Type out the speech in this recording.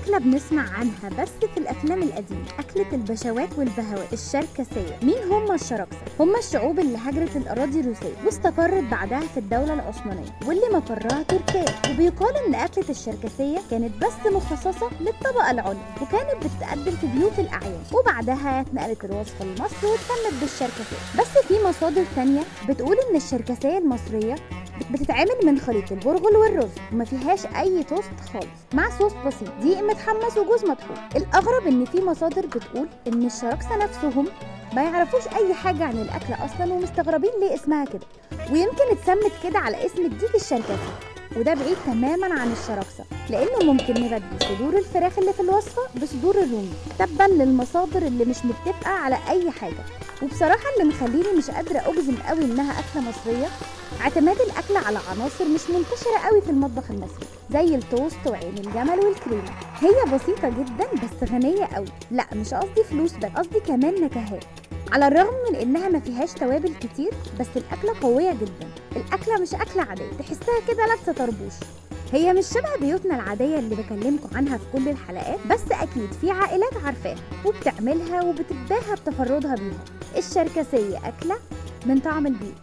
أكلة بنسمع عنها بس في الأفلام القديمة، أكلة البشوات والبهوات الشركسية. مين هم الشراكسة؟ هم الشعوب اللي هاجرت الأراضي الروسية واستقرت بعدها في الدولة العثمانية واللي مقرها تركيا. وبيقال إن أكلة الشركسية كانت بس مخصصة للطبقة العليا وكانت بتتقدم في بيوت الأعيان، وبعدها اتنقلت الوصفة لمصر واتسمت بالشركسية. بس في مصادر تانية بتقول إن الشركسية المصرية بتتعمل من خليط البرغل والرز وما فيهاش اي توست خالص، مع صوص بسيط، دقيق متحمص وجوز مطحون. الاغرب ان في مصادر بتقول ان الشراكسه نفسهم ما يعرفوش اي حاجه عن الاكل اصلا ومستغربين ليه اسمها كده، ويمكن اتسمت كده على اسم الديك الشركسي، وده بعيد تماما عن الشراكسه لانه ممكن نبدل صدور الفراخ اللي في الوصفه بصدور الرومي تبا للمصادر اللي مش متفقه على اي حاجه. وبصراحه اللي مخليني مش قادره اجزم قوي انها اكله مصريه اعتماد الاكل على عناصر مش منتشره قوي في المطبخ المصري زي التوست وعين الجمل والكريمه. هي بسيطه جدا بس غنيه قوي، لا مش قصدي فلوس بس، قصدي كمان نكهات. على الرغم من انها ما فيهاش توابل كتير بس الاكله قويه جدا. الاكله مش اكله عاديه، تحسها كده لابسه طربوش. هي مش شبه بيوتنا العاديه اللي بكلمكم عنها في كل الحلقات، بس اكيد في عائلات عارفاها وبتعملها وبتتباهى بتفردها بيها. الشركسيه اكله من طعم البيت.